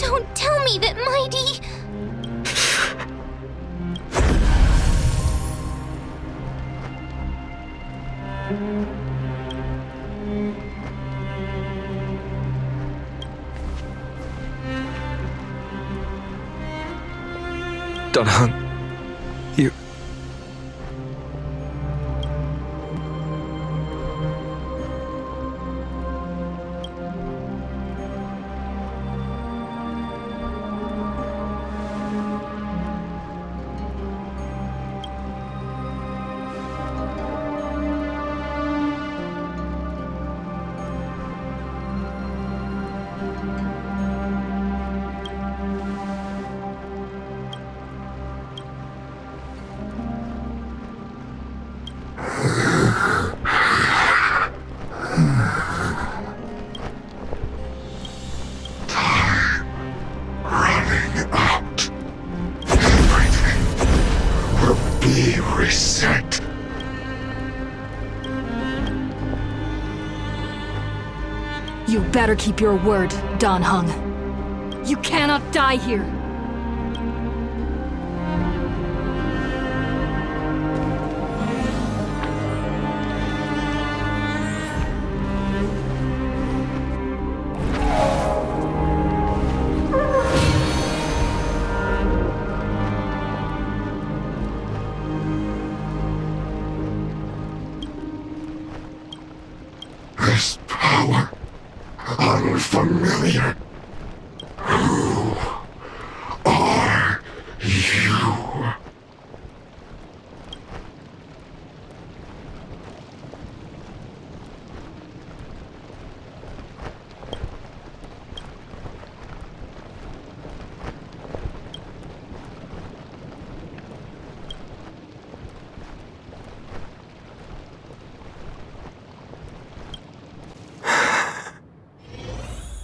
Don't tell me that Mighty... Danheng, you... Reset. You better keep your word, Danheng. You cannot die here. This power, unfamiliar. Who are you?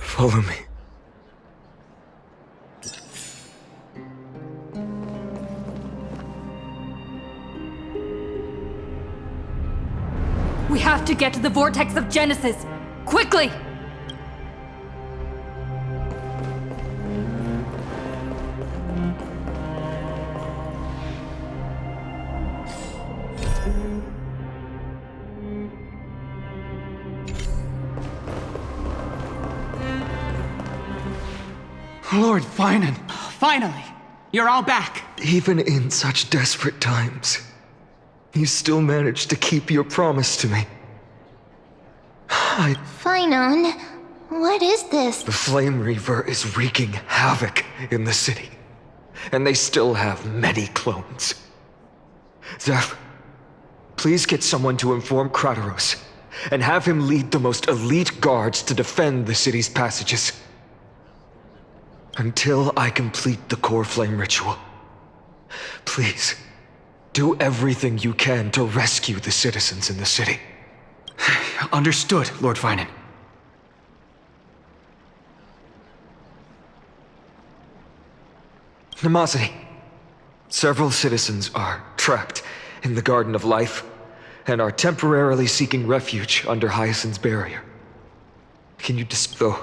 Follow me. We have to get to the Vortex of Genesis! Quickly! Lord Finan, finally! You're all back! Even in such desperate times, you still managed to keep your promise to me. Finon, what is this? The Flame Reaver is wreaking havoc in the city, and they still have many clones. Zeph, please get someone to inform Kratos, and have him lead the most elite guards to defend the city's passages. Until I complete the core flame ritual. Please, do everything you can to rescue the citizens in the city. Understood, Lord Finan. Nemosity, several citizens are trapped in the Garden of Life and are temporarily seeking refuge under Hyacinth's barrier. Can you though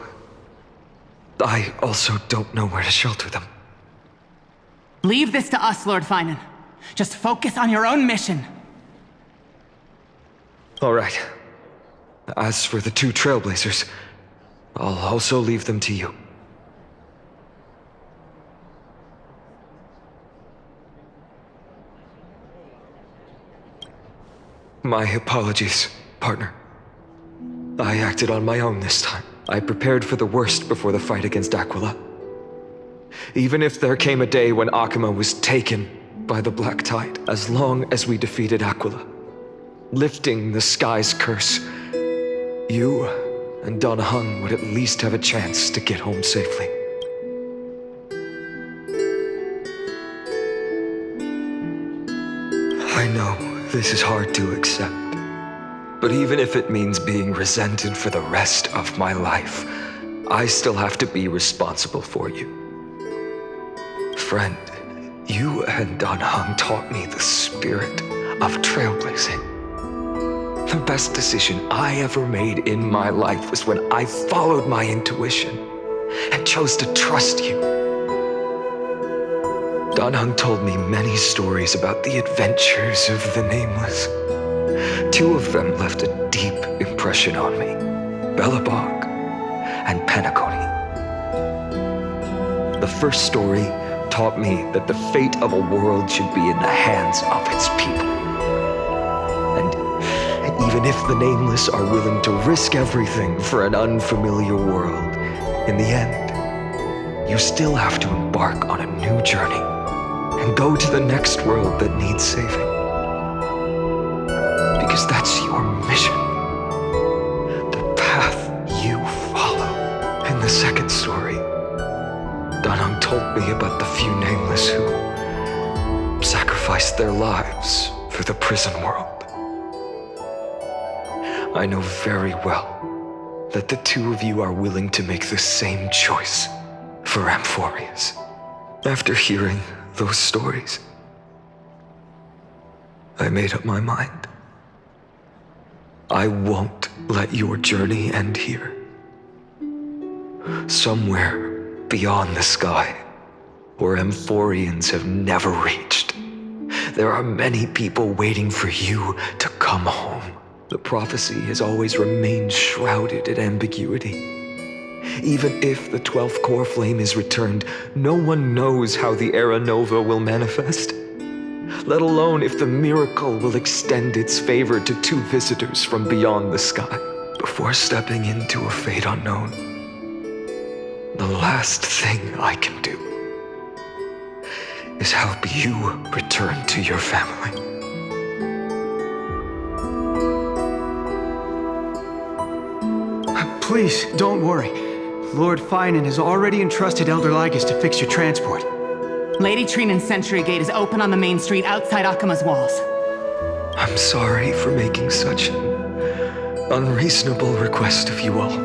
I also don't know where to shelter them. Leave this to us, Lord Finan. Just focus on your own mission. All right. As for the two Trailblazers, I'll also leave them to you. My apologies, partner. I acted on my own this time. I prepared for the worst before the fight against Aquila. Even if there came a day when Akima was taken by the Black Tide, as long as we defeated Aquila, lifting the sky's curse, you and Danheng would at least have a chance to get home safely. I know this is hard to accept, but even if it means being resented for the rest of my life, I still have to be responsible for you. Friend, you and Danheng taught me the spirit of trailblazing. The best decision I ever made in my life was when I followed my intuition and chose to trust you. Dan Heng told me many stories about the adventures of the Nameless. 2 of them left a deep impression on me, Belobog and Penacony. The first story taught me that the fate of a world should be in the hands of its people. And even if the Nameless are willing to risk everything for an unfamiliar world, in the end, you still have to embark on a new journey and go to the next world that needs saving. Because that's your mission. The path you follow. In the second story, Dan Heng told me about the few Nameless who sacrificed their lives for the prison world. I know very well that the 2 of you are willing to make the same choice for Amphoreus. After hearing those stories, I made up my mind. I won't let your journey end here. Somewhere beyond the sky, where Amphoreans have never reached, there are many people waiting for you to come home. The prophecy has always remained shrouded in ambiguity. Even if the 12th core flame is returned, no one knows how the Era Nova will manifest, let alone if the miracle will extend its favor to 2 visitors from beyond the sky. Before stepping into a fate unknown, the last thing I can do is help you return to your family. Please, don't worry. Lord Finan has already entrusted Elder Lygus to fix your transport. Lady Trinan's Sentry Gate is open on the main street outside Akima's walls. I'm sorry for making such an unreasonable request of you all.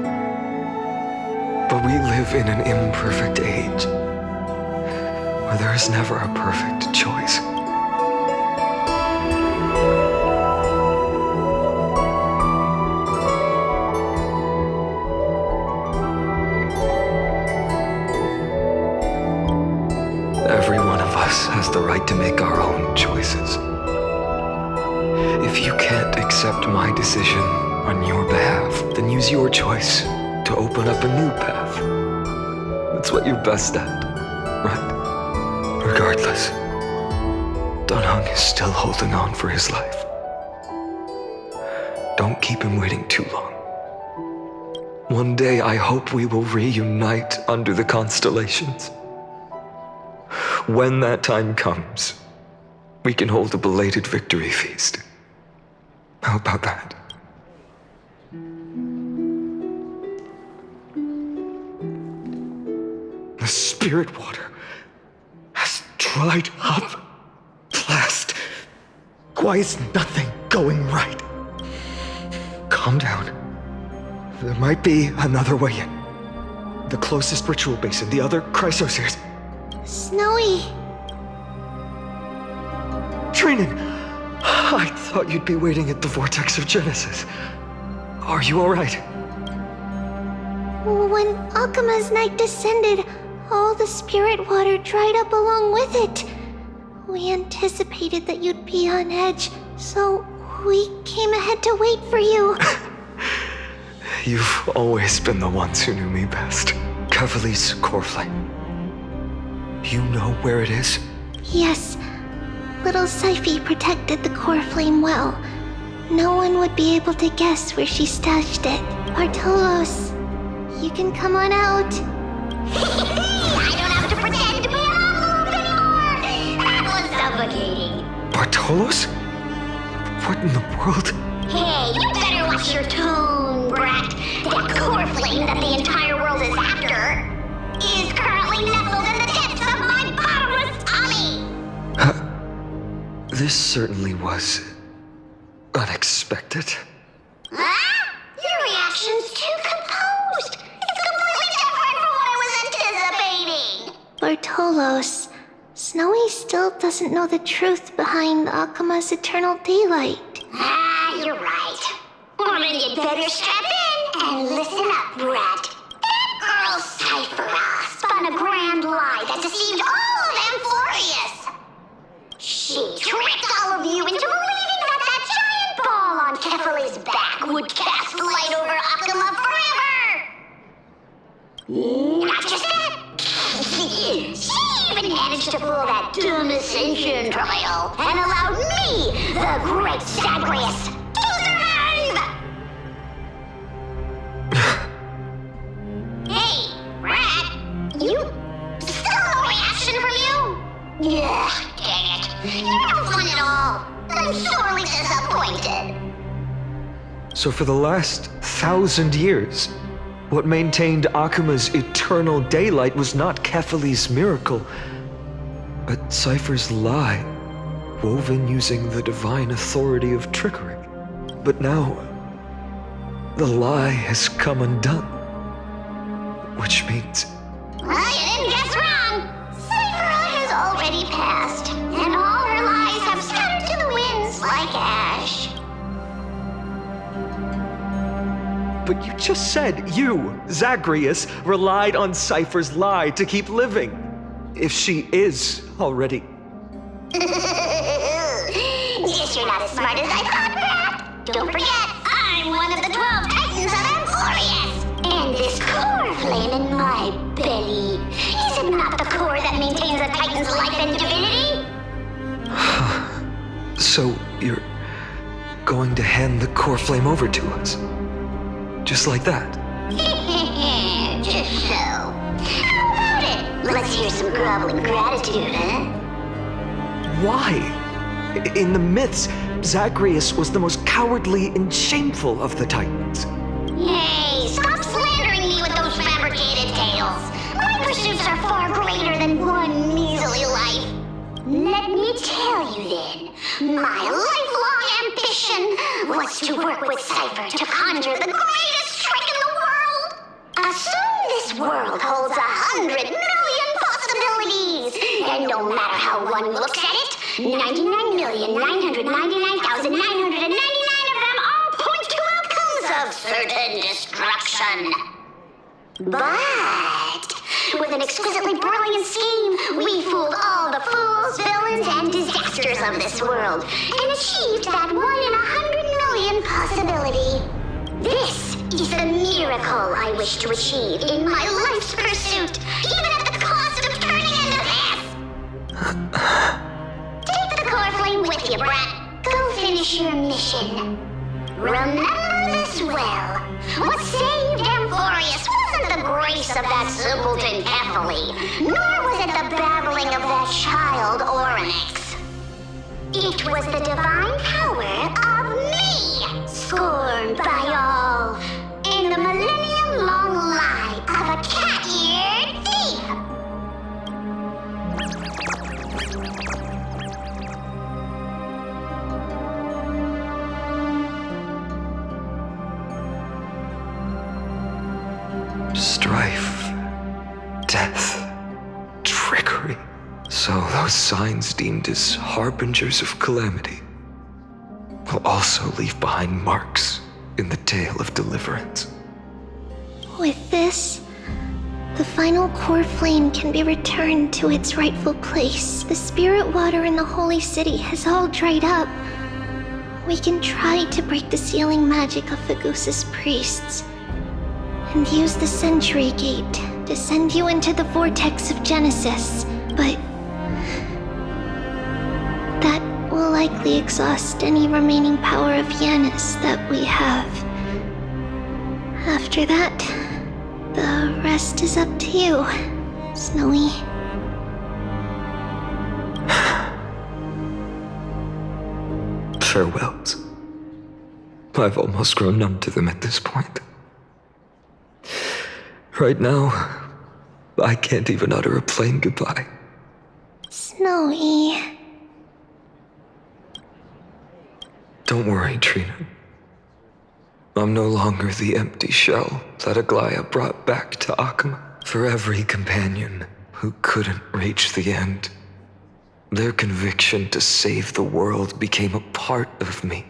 But we live in an imperfect age, where there is never a perfect choice. Every one of us has the right to make our own choices. If you can't accept my decision on your behalf, then use your choice to open up a new path. That's what you're best at, right? Regardless, Dan Heng is still holding on for his life. Don't keep him waiting too long. One day I hope we will reunite under the constellations. When that time comes, we can hold a belated victory feast. How about that? The spirit water has dried up. At last. Why is nothing going right? Calm down. There might be another way in. The closest ritual basin, the other Chrysospheres. Snowy. Trinan, I thought you'd be waiting at the Vortex of Genesis. Are you all right? When Akima's night descended, all the spirit water dried up along with it. We anticipated that you'd be on edge, so we came ahead to wait for you. You've always been the ones who knew me best. Cavalli's core flame. You know where it is? Yes. Little Syphe protected the core flame well. No one would be able to guess where she stashed it. Bartolos, you can come on out. I don't have to pretend to be an envelope anymore! That was suffocating. Bartolos? What in the world? Hey, you better watch your tone, brat. That core flame that the entire world is after is currently nestled in the depths of my bottomless tummy! This certainly was unexpected. Huh? Your reaction's too composed. It's completely different from what I was anticipating. Bartolos, Snowy still doesn't know the truth behind Akima's eternal daylight. You're right. Well, then you'd better strap in and listen up, brat. That girl Cypher lie that deceived all of Amphoreus. She tricked all of you into believing that giant ball on Kefali's back would cast light over Akuma forever. Not just that. She even managed to pull that dumb ascension trial and allowed me, the great Zagreus, to survive! Hey, Rat, you... still no reaction from you? Ugh, dang it. You're no fun at all. I'm sorely disappointed. So for the last 1,000 years, what maintained Akuma's eternal daylight was not Kefali's miracle, but Cypher's lie, woven using the divine authority of trickery. But now, the lie has come undone. Which means... Well, you didn't guess wrong. Cypher has already passed, and all her lies have scattered to the winds like ash. But you just said you, Zagreus, relied on Cypher's lie to keep living. If she is already... Guess you're not as smart as I thought, Rat. Don't forget, I'm one of the 12 Titans of Amphoreus. And this core flame in my belly, is it not the core that maintains a Titan's life and divinity? So you're going to hand the core flame over to us? Just like that? Just so. How about it? Let's hear some groveling gratitude, huh? Why? In the myths, Zagreus was the most cowardly and shameful of the Titans. Hey, stop slandering me with those fabricated tales. My pursuits are far greater than one measly life. Let me tell you then, my lifelong ambition was to work with Cypher to conjure the greatest trick in the world. Assume this world holds 100 million possibilities, and no matter how one looks at it, 99,999,999 of them all point to outcomes of certain destruction. But with an exquisitely brilliant scheme, we fooled all the fools, villains, and disasters of this world, and achieved that 1 in 100 million possibility. This is the miracle I wish to achieve in my life's pursuit, even at the cost of turning into this. Take the core flame with you, Brat. Go finish your mission. Remember this well. What saved Amphoreus wasn't the grace of that simpleton Kefali, nor was it the babbling of that child Oryx. It was the divine power of me, scorned by all, and the millennium-long lie of a cat-eared thief. Strife, death, trickery. So those signs deemed as harbingers of calamity will also leave behind marks in the tale of deliverance. With this, the final core flame can be returned to its rightful place. The spirit water in the holy city has all dried up. We can try to break the sealing magic of Fagusa's priests and use the Century Gate to send you into the vortex of Genesis, but that will likely exhaust any remaining power of Yanis that we have. After that, the rest is up to you, Snowy. Farewells. I've almost grown numb to them at this point. Right now, I can't even utter a plain goodbye. Snowy. Don't worry, Trina. I'm no longer the empty shell that Aglaya brought back to Akuma. For every companion who couldn't reach the end, their conviction to save the world became a part of me,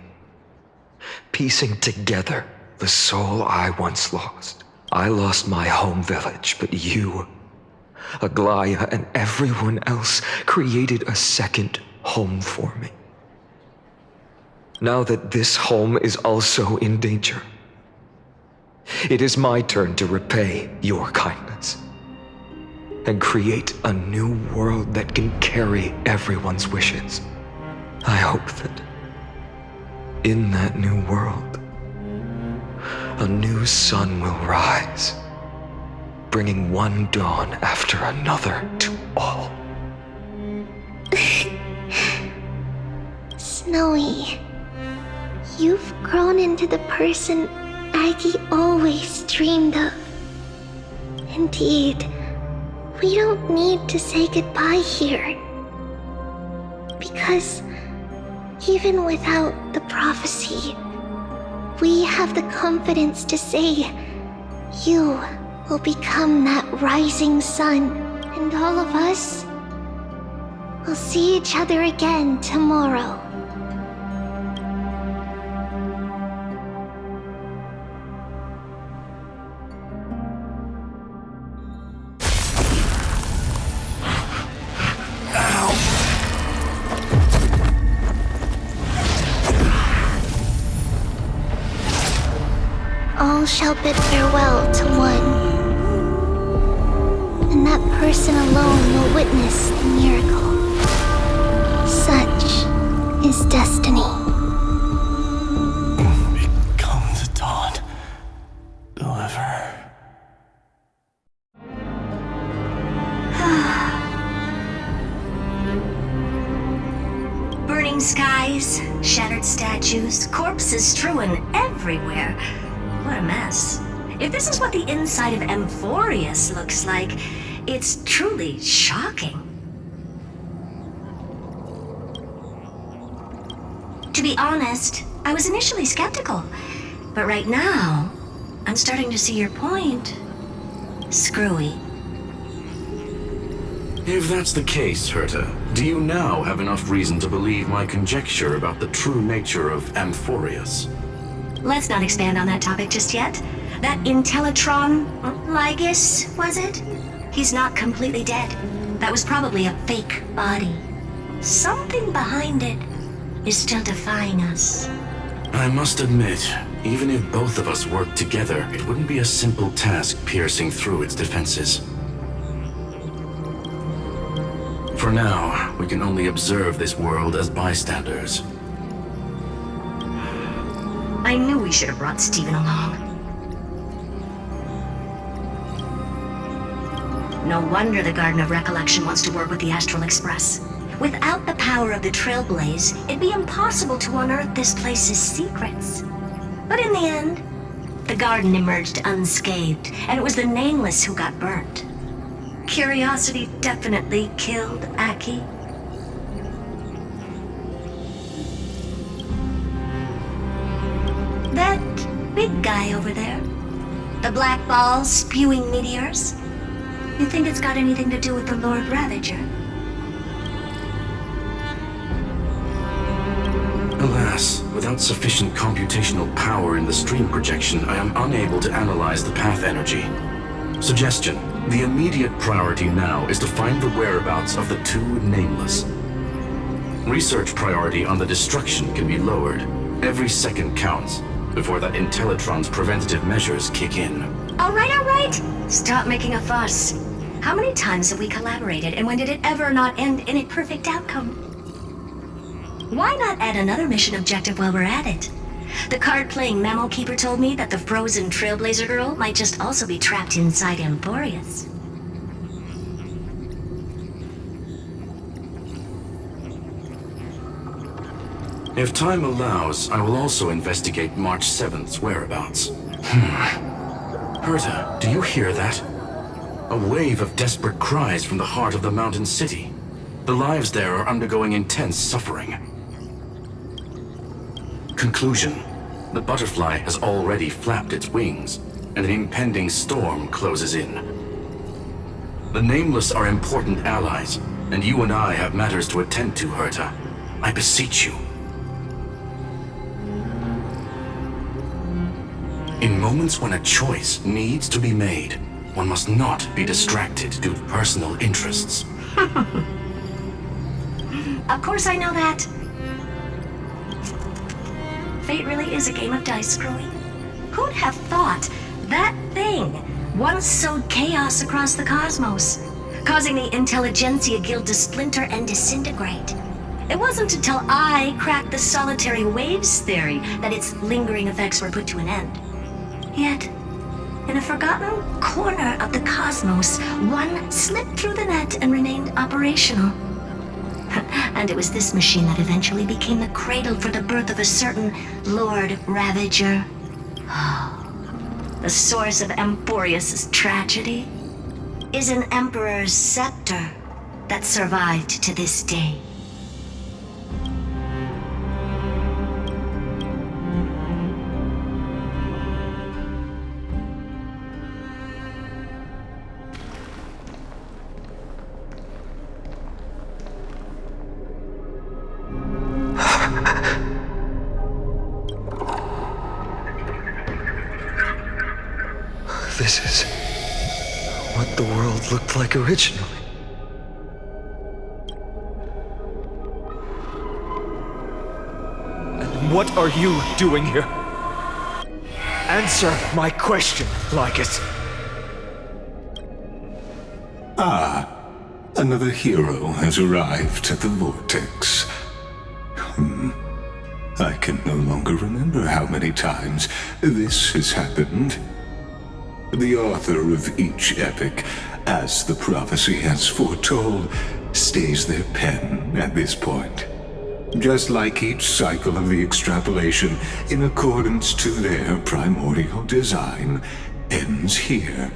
piecing together the soul I once lost. I lost my home village, but you Aglaya, and everyone else created a second home for me. Now that this home is also in danger, it is my turn to repay your kindness and create a new world that can carry everyone's wishes. I hope that in that new world, a new sun will rise, bringing one dawn after another to all. Snowy, you've grown into the person Aggie always dreamed of. Indeed, we don't need to say goodbye here. Because even without the prophecy, we have the confidence to say you will become that rising sun, and all of us will see each other again tomorrow. All shall bid farewell to one, and that person alone will witness the miracle. Such is destiny. Become the dawn. Deliver. Burning skies, shattered statues, corpses strewn everywhere. What a mess. If this is what the inside of Amphoreus looks like, it's truly shocking. To be honest, I was initially skeptical, but right now, I'm starting to see your point. Screwy. If that's the case, Herta, do you now have enough reason to believe my conjecture about the true nature of Amphoreus? Let's not expand on that topic just yet. That Intellitron, Lygus, was it? He's not completely dead. That was probably a fake body. Something behind it is still defying us. I must admit, even if both of us worked together, it wouldn't be a simple task piercing through its defenses. For now, we can only observe this world as bystanders. I knew we should have brought Steven along. No wonder the Garden of Recollection wants to work with the Astral Express. Without the power of the Trailblaze, it'd be impossible to unearth this place's secrets. But in the end, the garden emerged unscathed, and it was the Nameless who got burnt. Curiosity definitely killed Aki. That big guy over there, the black ball spewing meteors, you think it's got anything to do with the Lord Ravager? Alas, without sufficient computational power in the stream projection, I am unable to analyze the path energy. Suggestion: the immediate priority now is to find the whereabouts of the two Nameless. Research priority on the destruction can be lowered. Every second counts before that Intellitron's preventative measures kick in. All right. Stop making a fuss. How many times have we collaborated, and when did it ever not end in a perfect outcome? Why not add another mission objective while we're at it? The card-playing memo keeper told me that the frozen Trailblazer girl might just also be trapped inside Amphoreus. If time allows, I will also investigate March 7th's whereabouts. Herta, do you hear that? A wave of desperate cries from the heart of the mountain city. The lives there are undergoing intense suffering. Conclusion: the butterfly has already flapped its wings, and an impending storm closes in. The Nameless are important allies, and you and I have matters to attend to, Herta. I beseech you. In moments when a choice needs to be made, One must not be distracted due to personal interests. Of course I know that. Fate really is a game of dice, Screwy. Who'd have thought that thing once sowed chaos across the cosmos, causing the Intelligentsia Guild to splinter and disintegrate? It wasn't until I cracked the solitary waves theory that its lingering effects were put to an end. Yet, in a forgotten corner of the cosmos, one slipped through the net and remained operational. And it was this machine that eventually became the cradle for the birth of a certain Lord Ravager. The source of Amphoreus' tragedy is an Emperor's scepter that survived to this day. This is what the world looked like originally. And what are you doing here? Answer my question, Lycus. Another hero has arrived at the Vortex. I can no longer remember how many times this has happened. The author of each epic, as the prophecy has foretold, stays their pen at this point. Just like each cycle of the extrapolation, in accordance to their primordial design, ends here.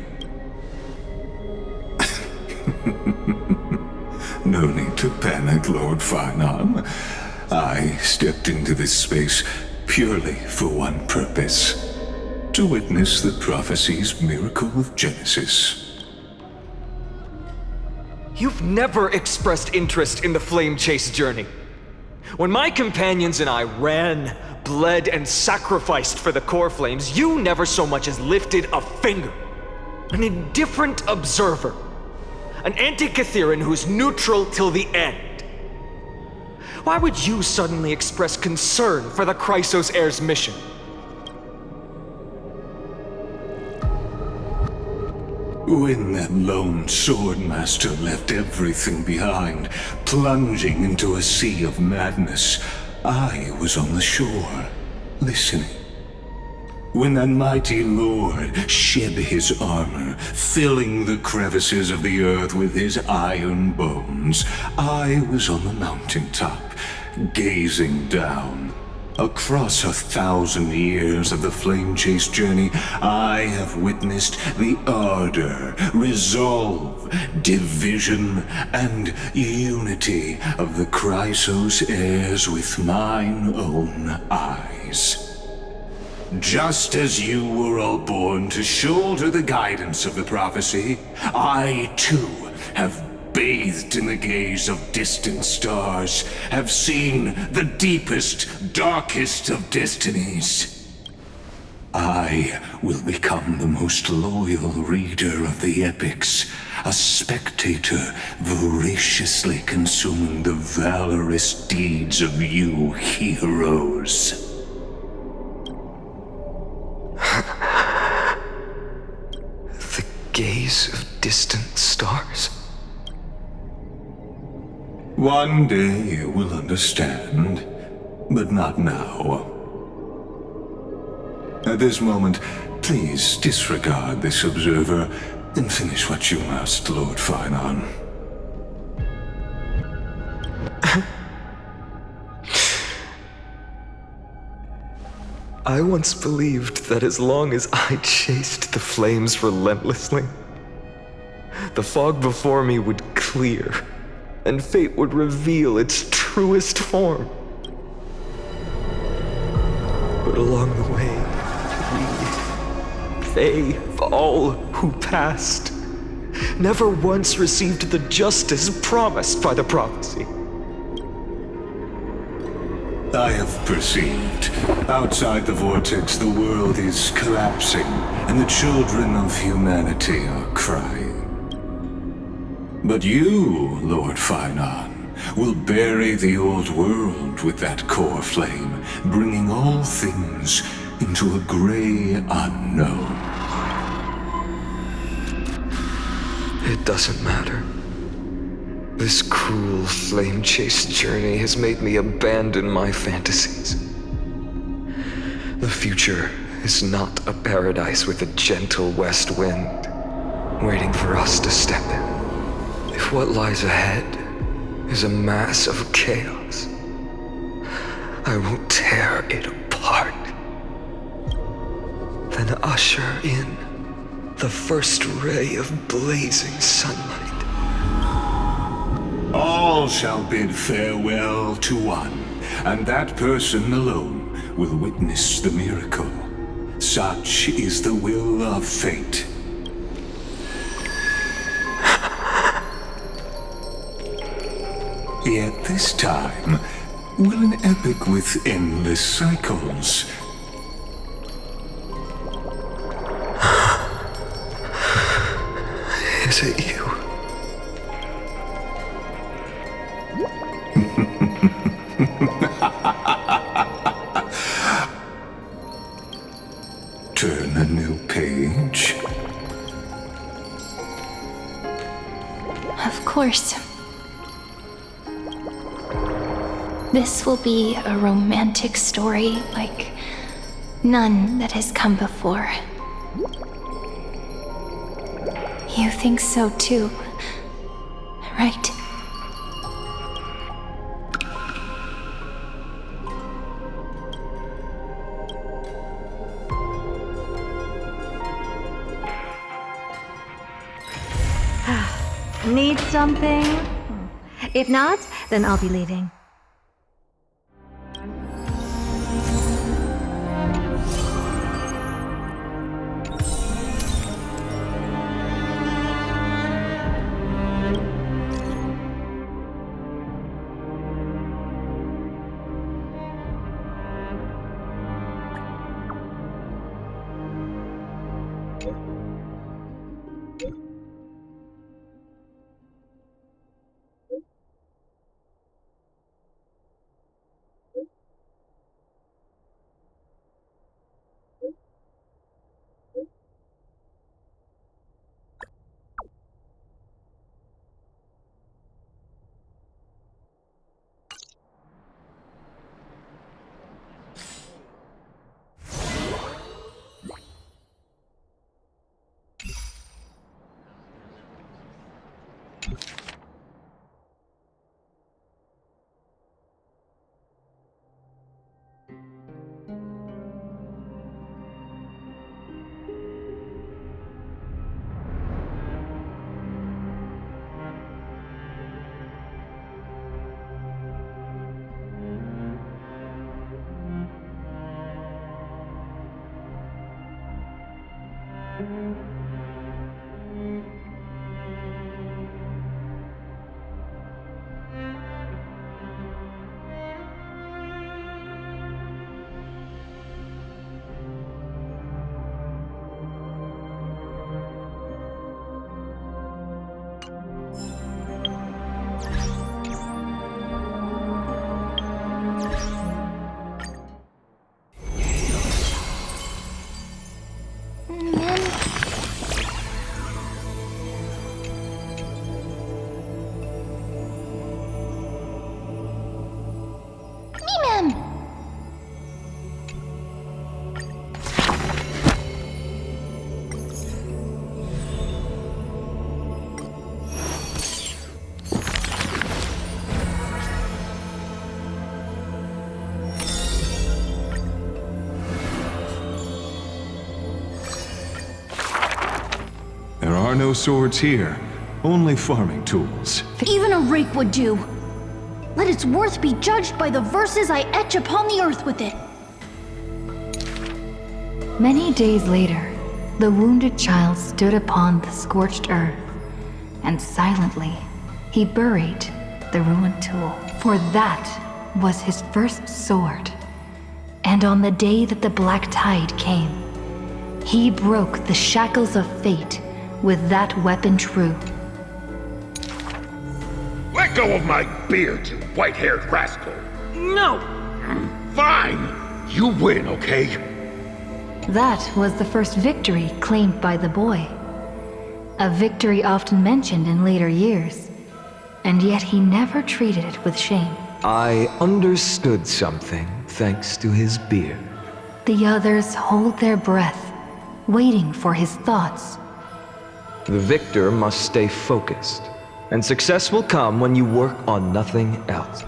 No need to panic, Lord Finon. I stepped into this space purely for one purpose. To witness the prophecy's miracle of Genesis. You've never expressed interest in the Flame Chase journey. When my companions and I ran, bled, and sacrificed for the core flames, you never so much as lifted a finger. An indifferent observer. An anti-Catheran who's neutral till the end. Why would you suddenly express concern for the Chrysos Heir's mission? When that lone swordmaster left everything behind, plunging into a sea of madness, I was on the shore, listening. When that mighty lord shed his armor, filling the crevices of the earth with his iron bones, I was on the mountaintop, gazing down. Across 1,000 years of the Flame Chase journey, I have witnessed the ardor, resolve, division, and unity of the Chrysos heirs with mine own eyes. Just as you were all born to shoulder the guidance of the prophecy, I too have bathed in the gaze of distant stars, have seen the deepest, darkest of destinies. I will become the most loyal reader of the epics, a spectator voraciously consuming the valorous deeds of you heroes. The gaze of distant stars? One day you will understand, but not now. At this moment, please disregard this observer and finish what you must, Lord Finon. I once believed that as long as I chased the flames relentlessly, the fog before me would clear, and fate would reveal its truest form. But along the way, they, all who passed, never once received the justice promised by the prophecy. I have perceived. Outside the vortex, the world is collapsing, and the children of humanity are crying. But you, Lord Finon, will bury the old world with that core flame, bringing all things into a gray unknown. It doesn't matter. This cruel flame-chased journey has made me abandon my fantasies. The future is not a paradise with a gentle west wind waiting for us to step in. If what lies ahead is a mass of chaos, I will tear it apart. Then usher in the first ray of blazing sunlight. All shall bid farewell to one, and that person alone will witness the miracle. Such is the will of fate. Yet this time, will an epic with endless cycles. Is it you? Turn a new page. Of course. This will be a romantic story like none that has come before. You think so too, right? Need something? If not, then I'll be leaving. There are no swords here, only farming tools. Even a rake would do. Let its worth be judged by the verses I etch upon the earth with it. Many days later, the wounded child stood upon the scorched earth, and silently he buried the ruined tool. For that was his first sword. And on the day that the black tide came, He broke the shackles of fate with that weapon true. Let go of my beard, you white-haired rascal! No! Fine! You win, okay? That was the first victory claimed by the boy. A victory often mentioned in later years, and yet he never treated it with shame. I understood something thanks to his beard. The others hold their breath, waiting for his thoughts. The victor must stay focused, and success will come when you work on nothing else.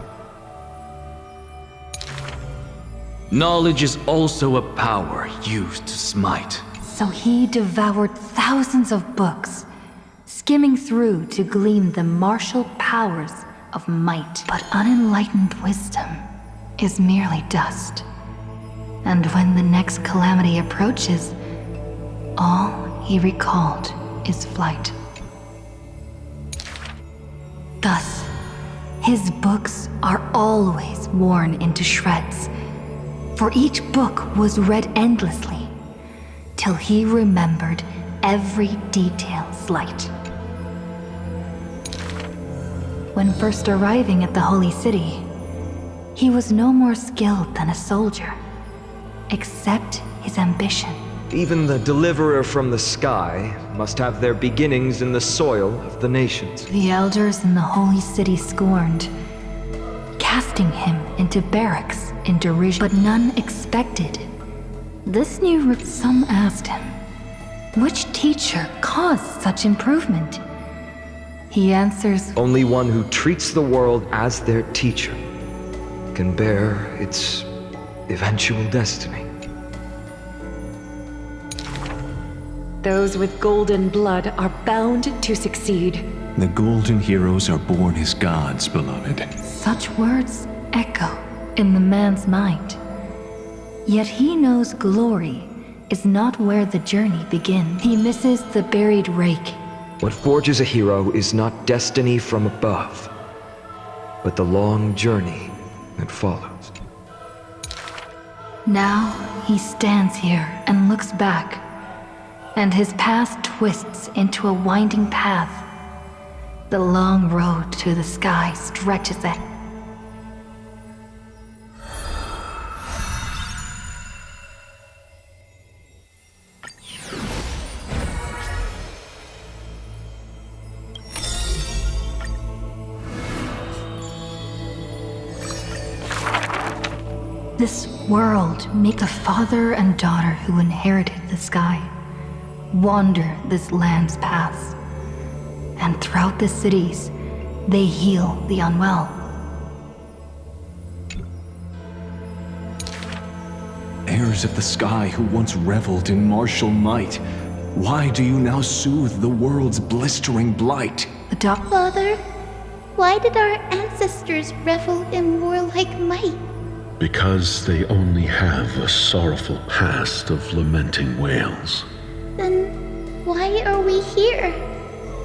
Knowledge is also a power used to smite. So he devoured thousands of books, skimming through to glean the martial powers of might. But unenlightened wisdom is merely dust. And when the next calamity approaches, all he recalled is flight. Thus, his books are always worn into shreds, for each book was read endlessly, till he remembered every detail slight. When first arriving at the Holy City, he was no more skilled than a soldier, except his ambition. Even the deliverer from the sky must have their beginnings in the soil of the nations. The elders in the Holy City scorned, casting him into barracks in derision. But none expected this new. Some asked him, which teacher caused such improvement? He answers, only one who treats the world as their teacher can bear its eventual destiny. Those with golden blood are bound to succeed. The golden heroes are born as gods, beloved. Such words echo in the man's mind. Yet he knows glory is not where the journey begins. He misses the buried rake. What forges a hero is not destiny from above, but the long journey that follows. Now he stands here and looks back, and his past twists into a winding path. The long road to the sky stretches ahead. This world made the father and daughter who inherited the sky wander this land's paths, and throughout the cities, they heal the unwell. Heirs of the sky who once reveled in martial might, why do you now soothe the world's blistering blight? Father, why did our ancestors revel in warlike might? Because they only have a sorrowful past of lamenting wails. Then why are we here,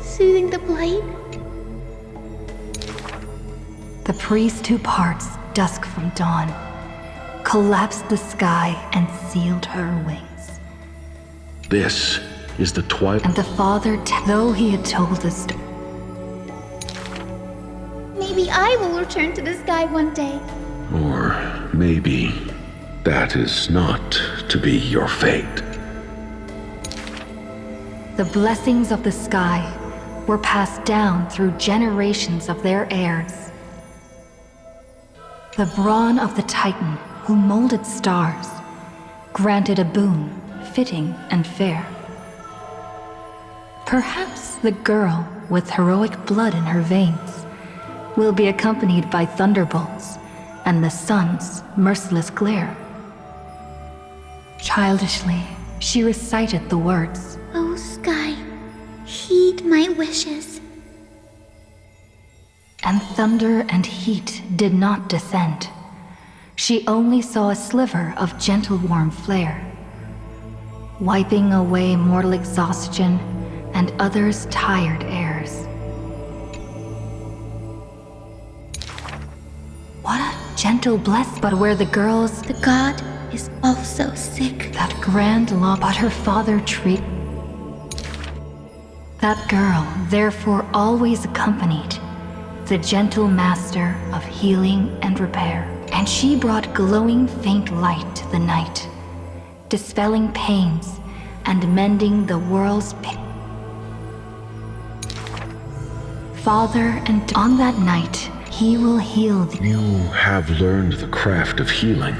soothing the blight? The priest who parts dusk from dawn collapsed the sky and sealed her wings. This is the twilight. And the father, though he had told the story. Maybe I will return to the sky one day. Or maybe that is not to be your fate. The blessings of the sky were passed down through generations of their heirs. The brawn of the Titan who molded stars granted a boon fitting and fair. Perhaps the girl with heroic blood in her veins will be accompanied by thunderbolts and the sun's merciless glare. Childishly, she recited the words, "O sky, heed my wishes." And thunder and heat did not descend. She only saw a sliver of gentle warm flare, wiping away mortal exhaustion and others' tired airs. What a gentle bless, but where the girls... The god is also sick. That grand law, but her father treat. That girl, therefore, always accompanied the gentle master of healing and repair. And she brought glowing faint light to the night, dispelling pains and mending the world's Father, and on that night, he will heal thee. You have learned the craft of healing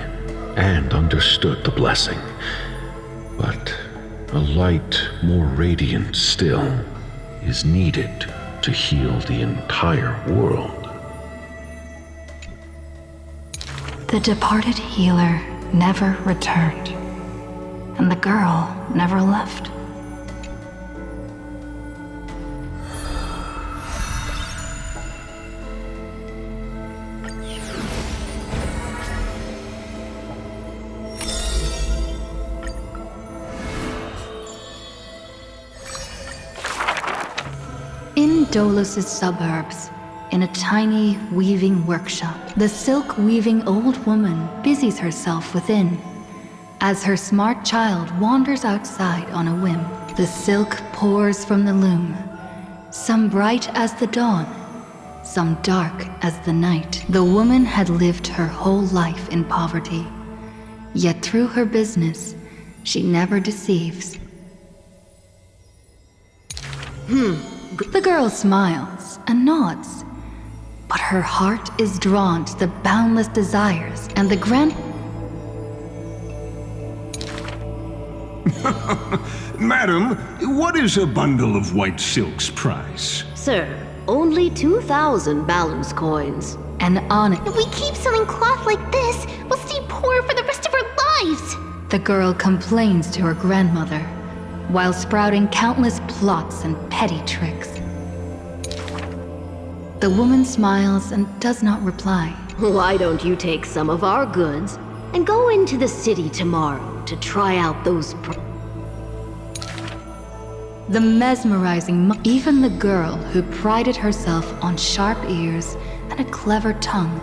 and understood the blessing. But a light more radiant still is needed to heal the entire world. The departed healer never returned, and the girl never left. In Dolos's suburbs, in a tiny weaving workshop, the silk-weaving old woman busies herself within. As her smart child wanders outside on a whim, the silk pours from the loom, some bright as the dawn, some dark as the night. The woman had lived her whole life in poverty, yet through her business, she never deceives. The girl smiles and nods, but her heart is drawn to the boundless desires and the grand... Madam, what is a bundle of white silk's price? Sir, only 2,000 balance coins. And on it... If we keep selling cloth like this, we'll stay poor for the rest of our lives! The girl complains to her grandmother, while sprouting countless plots and petty tricks. The woman smiles and does not reply. Why don't you take some of our goods and go into the city tomorrow to try out those The mesmerizing... Even the girl who prided herself on sharp ears and a clever tongue,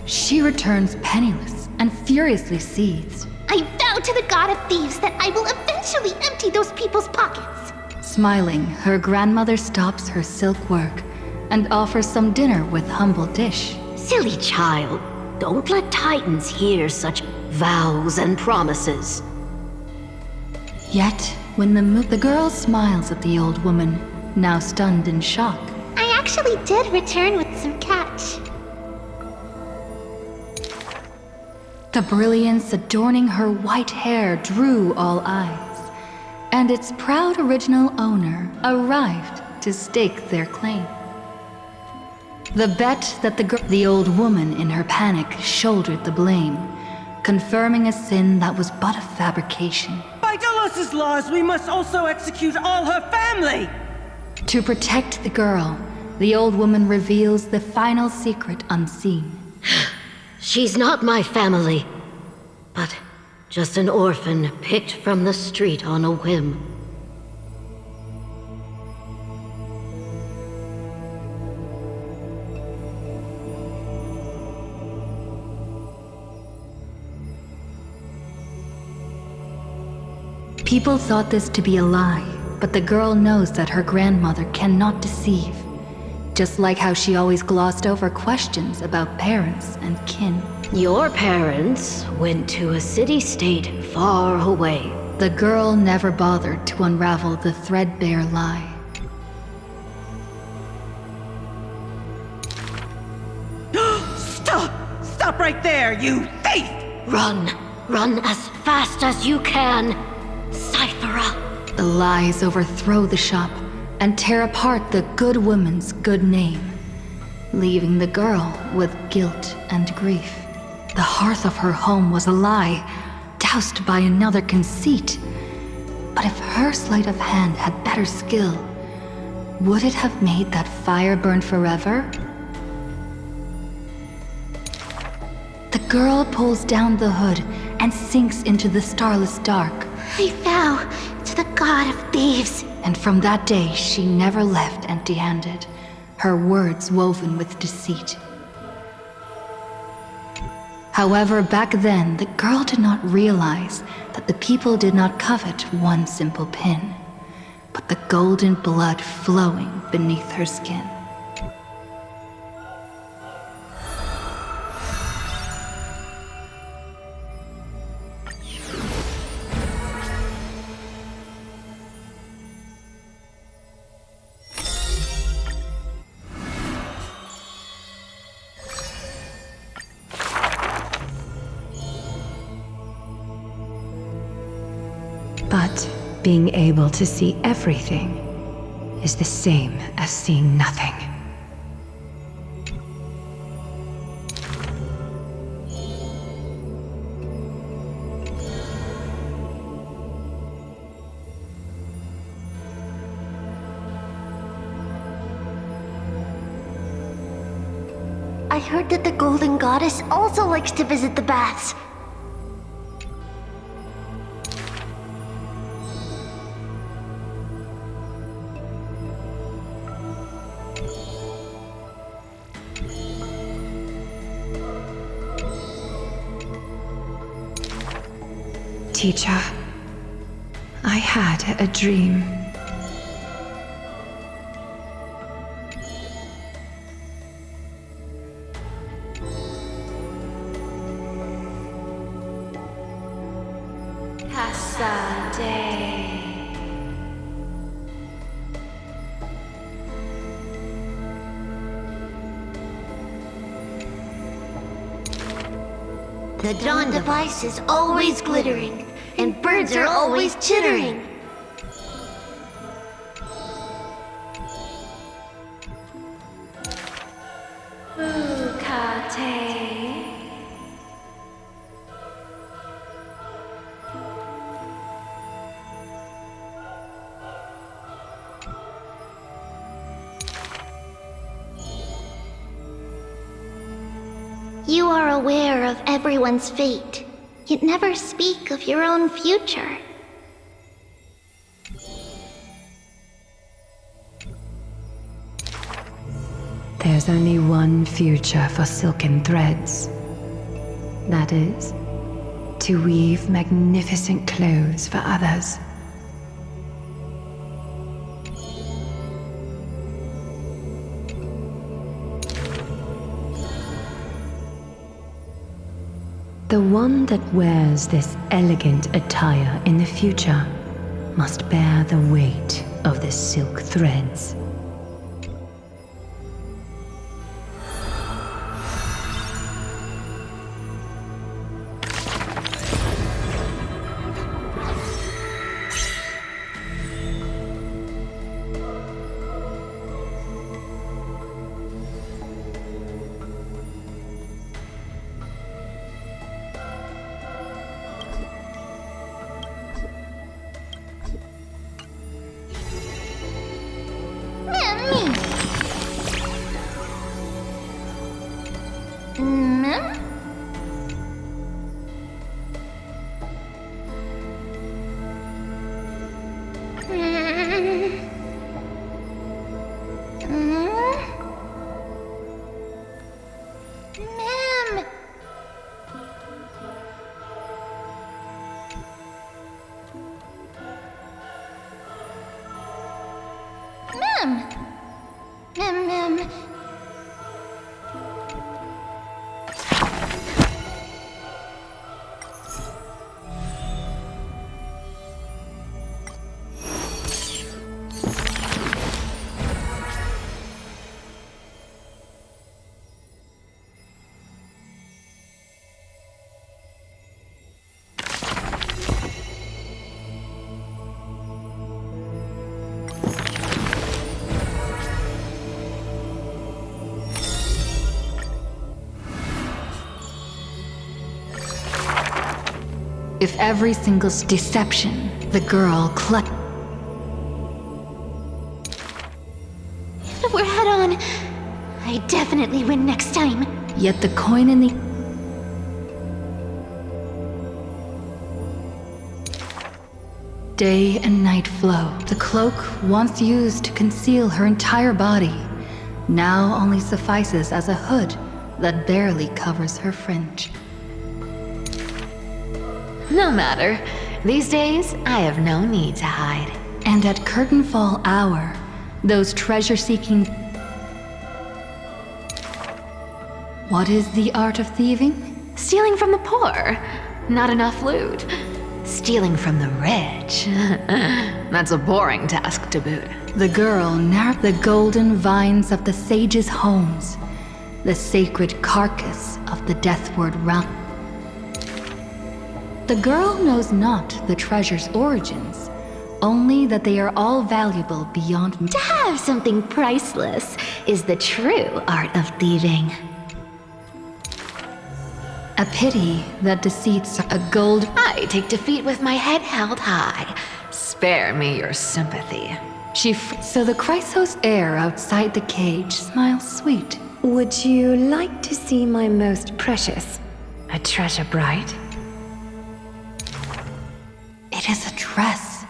she returns penniless and furiously seethes. I vow to the god of thieves that I will eventually empty those people's pockets. Smiling, her grandmother stops her silk work and offers some dinner with humble dish. Silly child, don't let Titans hear such vows and promises. Yet, when the girl smiles at the old woman, now stunned in shock. I actually did return with some catch. The brilliance adorning her white hair drew all eyes, and its proud original owner arrived to stake their claim. The bet that the old woman in her panic shouldered the blame, confirming a sin that was but a fabrication. By Dolos's laws, we must also execute all her family! To protect the girl, the old woman reveals the final secret unseen. She's not my family, but just an orphan picked from the street on a whim. People thought this to be a lie, but the girl knows that her grandmother cannot deceive. Just like how she always glossed over questions about parents and kin. Your parents went to a city-state far away. The girl never bothered to unravel the threadbare lie. Stop! Stop right there, you thief! Run! Run as fast as you can! Cyphera! The lies overthrow the shop and tear apart the good woman's good name, leaving the girl with guilt and grief. The hearth of her home was a lie, doused by another conceit. But if her sleight of hand had better skill, would it have made that fire burn forever? The girl pulls down the hood and sinks into the starless dark. I vow to the god of thieves. And from that day, she never left empty-handed, her words woven with deceit. However, back then, the girl did not realize that the people did not covet one simple pin, but the golden blood flowing beneath her skin. But being able to see everything is the same as seeing nothing. I heard that the Golden Goddess also likes to visit the baths. Teacher, I had a dream. The dawn device is always glittering, and birds are always chittering. You are aware of everyone's fate, yet never speak of your own future. There's only one future for silken threads. That is, to weave magnificent clothes for others. The one that wears this elegant attire in the future must bear the weight of the silk threads. If every single deception, the girl clutched. We're head on. I definitely win next time. Yet the coin in the... Day and night flow. The cloak, once used to conceal her entire body, now only suffices as a hood that barely covers her fringe. No matter. These days, I have no need to hide. And at curtainfall hour, those treasure-seeking... What is the art of thieving? Stealing from the poor. Not enough loot. Stealing from the rich. That's a boring task to boot. The girl narrowed the golden vines of the sages' homes, the sacred carcass of the deathward realm. The girl knows not the treasure's origins, only that they are all valuable beyond... To have something priceless is the true art of thieving. A pity that deceits a gold... I take defeat with my head held high. Spare me your sympathy. So the Chrysos heir outside the cage smiles sweet. Would you like to see my most precious? A treasure bride? It is a dress.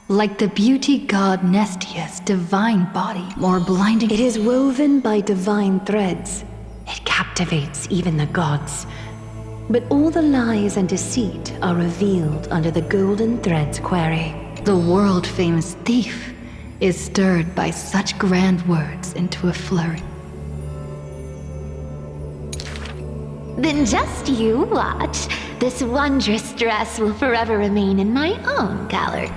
Like the beauty god Nestia's divine body, more blinding... It is woven by divine threads. It captivates even the gods. But all the lies and deceit are revealed under the golden thread's query. The world-famous thief is stirred by such grand words into a flurry. Then just you watch. This wondrous dress will forever remain in my own gallery.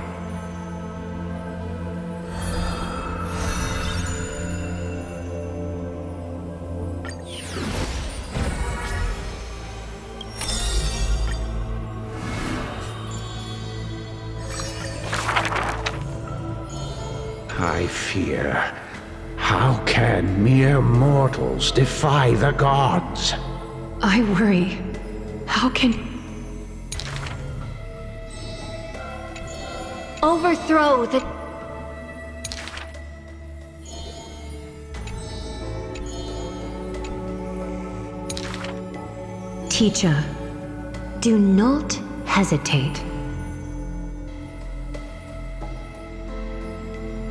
I fear. How can mere mortals defy the gods? I worry. How can... Overthrow the... Teacher, do not hesitate.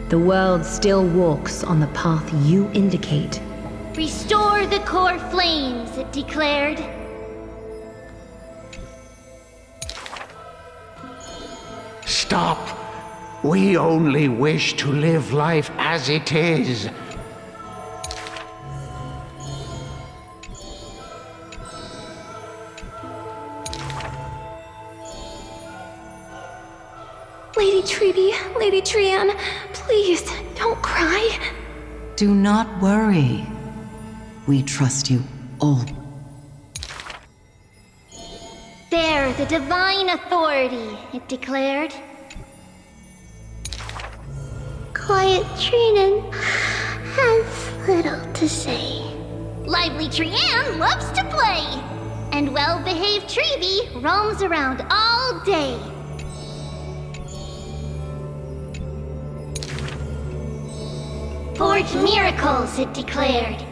The world still walks on the path you indicate. Restore the core flames, it declared. Stop! We only wish to live life as it is. Lady Treaty, Lady Trianne, please, don't cry. Do not worry. We trust you all. Bear the divine authority, it declared. Quiet Trinan has little to say. Lively Trianne loves to play. And well-behaved Treeby roams around all day. Forge miracles, it declared.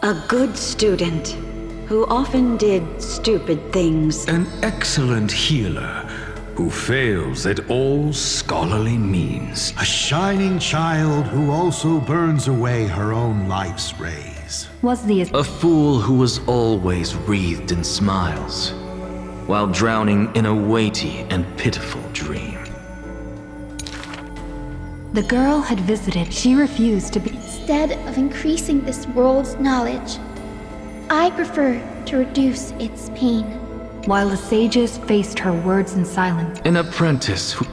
A good student, who often did stupid things. An excellent healer, who fails at all scholarly means. A shining child who also burns away her own life's rays. A fool who was always wreathed in smiles, while drowning in a weighty and pitiful dream. The girl had visited. She refused to be. Instead of increasing this world's knowledge, I prefer to reduce its pain. While the sages faced her words in silence. An apprentice who...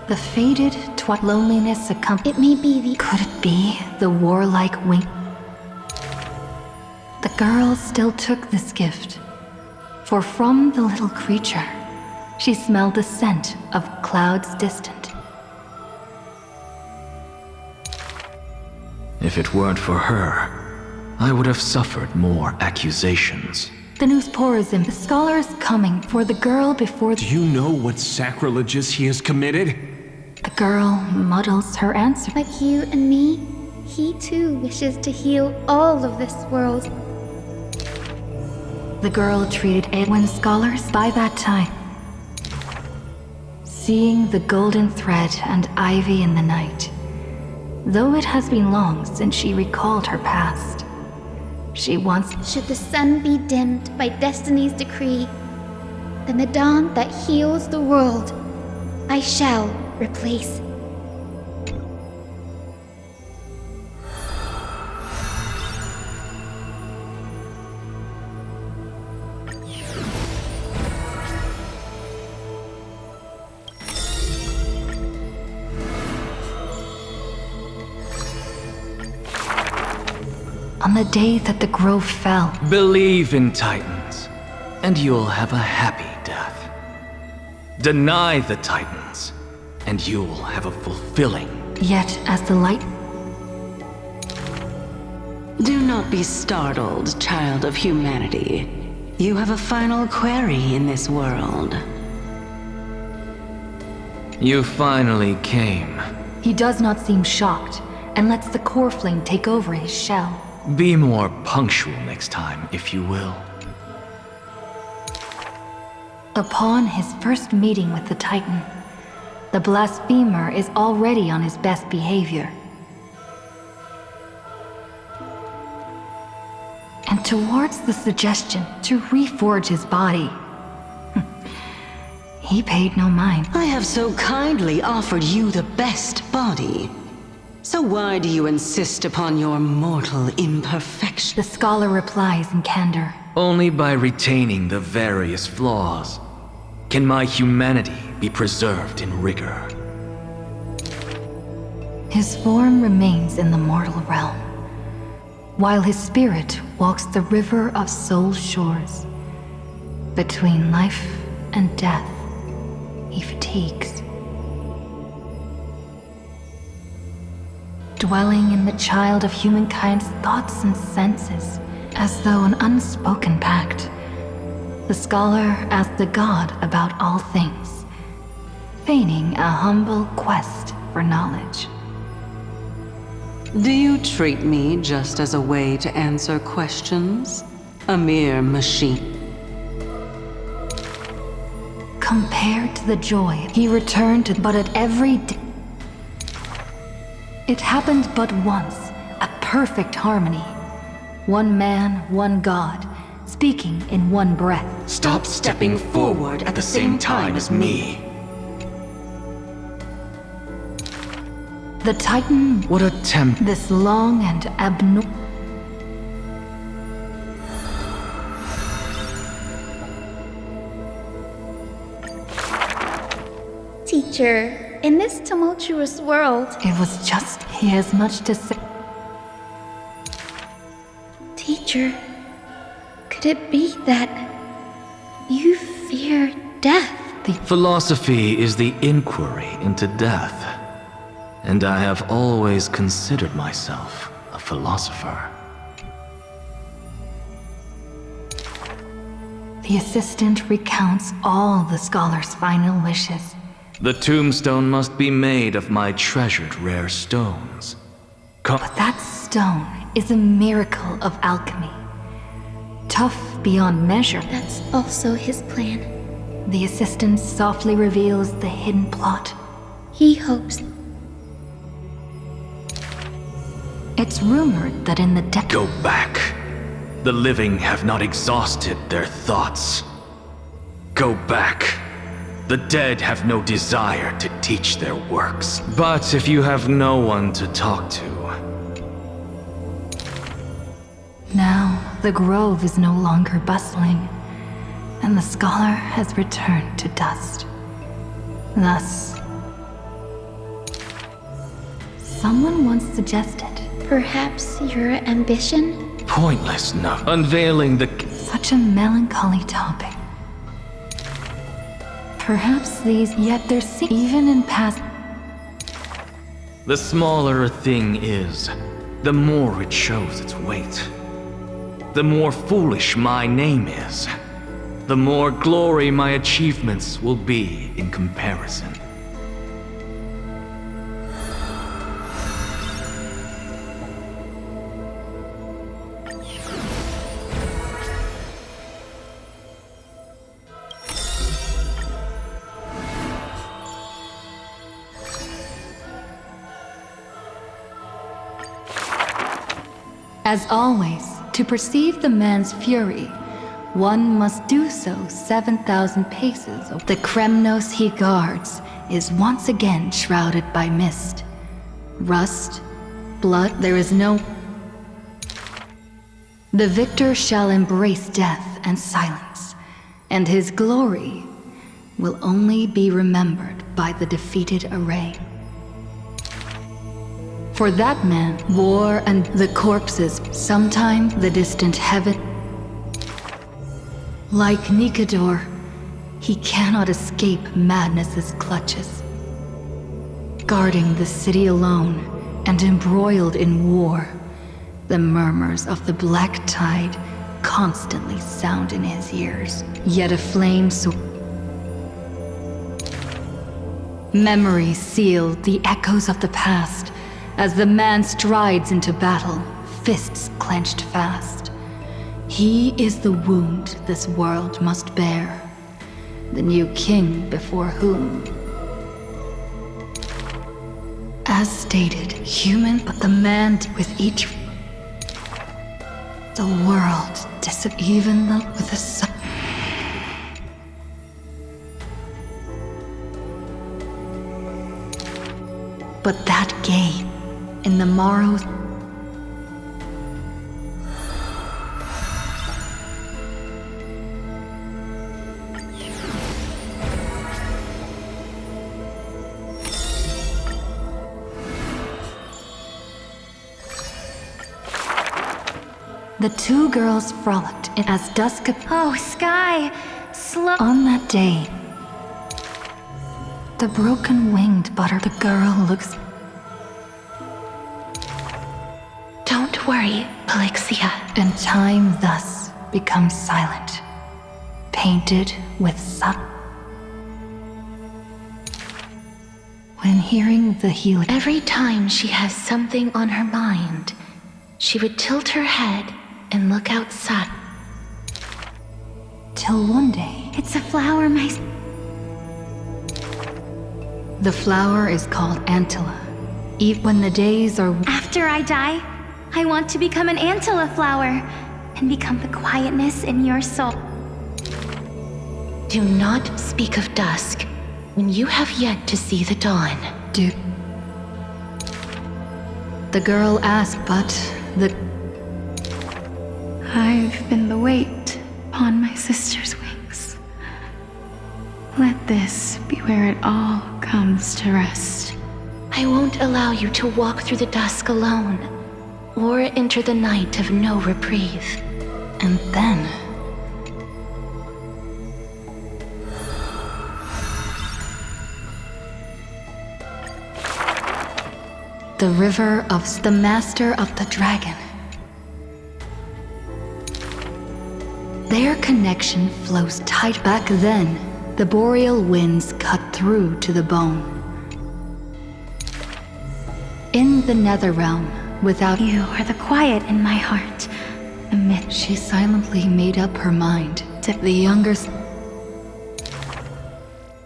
The faded loneliness accompanied. It may be the... Could it be the warlike wing? The girl still took this gift, for from the little creature, she smelled the scent of clouds distant. If it weren't for her, I would have suffered more accusations. The news pours in. The scholar is coming for the girl before... Do you know what sacrileges he has committed? The girl muddles her answer. Like you and me? he too wishes to heal all of this world. The girl treated Edwin scholars by that time. Seeing the golden thread and ivy in the night, though it has been long since she recalled her past, she wants... Should the sun be dimmed by destiny's decree, then the dawn that heals the world, I shall replace. On the day that the grove fell. Believe in Titans, and you'll have a happy death. Deny the Titans, and you'll have a fulfilling. Yet, as the light... Do not be startled, child of humanity. You have a final query in this world. You finally came. He does not seem shocked, and lets the core flame take over his shell. Be more punctual next time, if you will. Upon his first meeting with the Titan, the blasphemer is already on his best behavior. And towards the suggestion to reforge his body, he paid no mind. I have so kindly offered you the best body. So why do you insist upon your mortal imperfection? The scholar replies in candor. Only by retaining the various flaws can my humanity be preserved in rigor. His form remains in the mortal realm, while his spirit walks the river of soul shores. Between life and death, he fatigues. Dwelling in the child of humankind's thoughts and senses, as though an unspoken pact, the scholar asked the god about all things, feigning a humble quest for knowledge. Do you treat me just as a way to answer questions? A mere machine? Compared to the joy he returned to, but at every day. It happened but once, a perfect harmony. One man, one god, speaking in one breath. Stop stepping forward at the same time as me. The Titan would attempt this long and abnormal. Teacher, in this tumultuous world... It was just he has much to say. Teacher, could it be that you fear death? Philosophy is the inquiry into death, and I have always considered myself a philosopher. The assistant recounts all the scholar's final wishes. The tombstone must be made of my treasured rare stones. But that stone is a miracle of alchemy. Tough beyond measure. That's also his plan. The assistant softly reveals the hidden plot. He hopes. It's rumored that in the Go back. The living have not exhausted their thoughts. Go back. The dead have no desire to teach their works. But if you have no one to talk to... Now, the grove is no longer bustling, and the scholar has returned to dust. Thus, someone once suggested... Perhaps your ambition? Pointless, no. Unveiling the... Such a melancholy topic. Perhaps these, yet there seem, even in past... The smaller a thing is, the more it shows its weight. The more foolish my name is, the more glory my achievements will be in comparison. As always, to perceive the man's fury, one must do so 7,000 paces. The Kremnos he guards is once again shrouded by mist. Rust, blood, there is no... The victor shall embrace death and silence, and his glory will only be remembered by the defeated array. For that man, war and the corpses, sometime the distant heaven. Like Nikador, he cannot escape madness's clutches. Guarding the city alone and embroiled in war, the murmurs of the black tide constantly sound in his ears. Yet a flame so... Memories seal the echoes of the past as the man strides into battle, fists clenched fast. He is the wound this world must bear, the new king before whom... As stated, human, but the man with each... The world even with the sun. But that game, in the morrow's... The two girls frolicked as dusk... Oh, Sky! Slow... On that day, the broken-winged butter... The girl looks... Don't worry, Pelixia. And time thus becomes silent, painted with sun. When hearing the healing... Every time she has something on her mind, she would tilt her head and look outside. Till one day... It's a flower, my... The flower is called Antilla. Even when the days are... After I die, I want to become an Antilla flower and become the quietness in your soul. Do not speak of dusk when you have yet to see the dawn. The girl asked, but the... I've been the weight upon my sister's wings. Let this be where it all comes to rest. I won't allow you to walk through the dusk alone, or enter the night of no reprieve. And then... The river of the master of the dragon. Their connection flows tight. Back then, the boreal winds cut through to the bone. In the nether realm, without... You are the quiet in my heart. Amid... She silently made up her mind to the younger...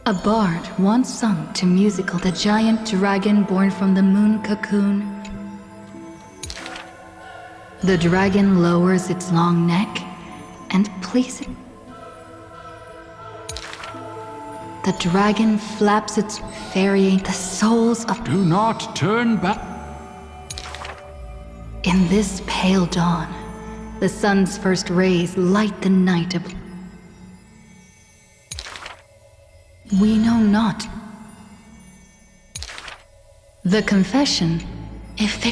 A bard once sung to musical the giant dragon born from the moon cocoon. The dragon lowers its long neck and places... The dragon flaps its ferrying the souls of... Do not turn back. In this pale dawn, the sun's first rays light the night of... We know not. The confession. If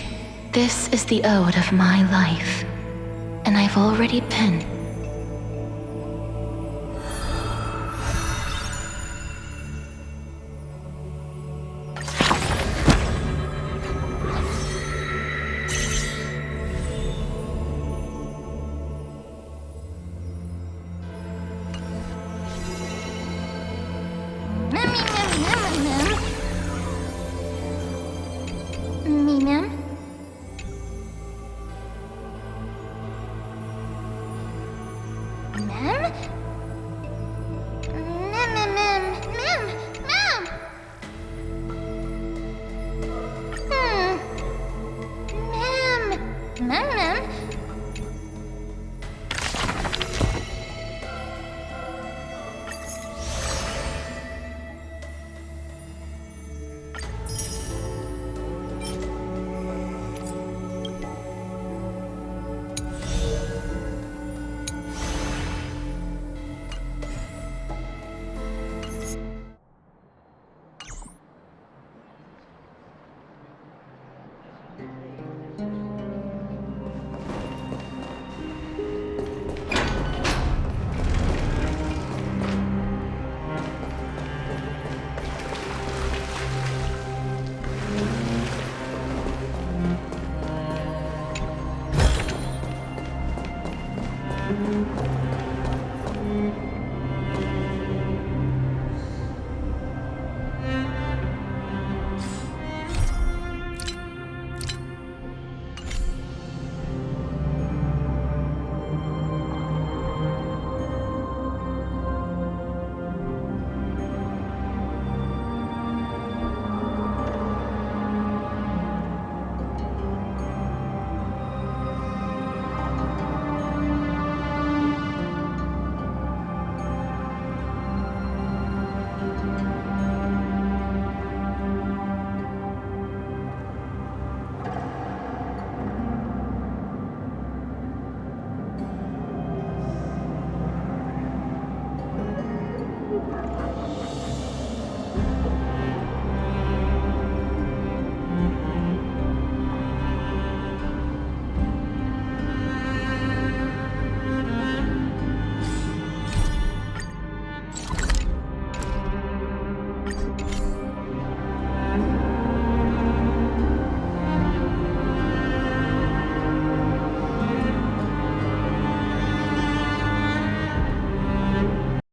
this is the ode of my life, and I've already penned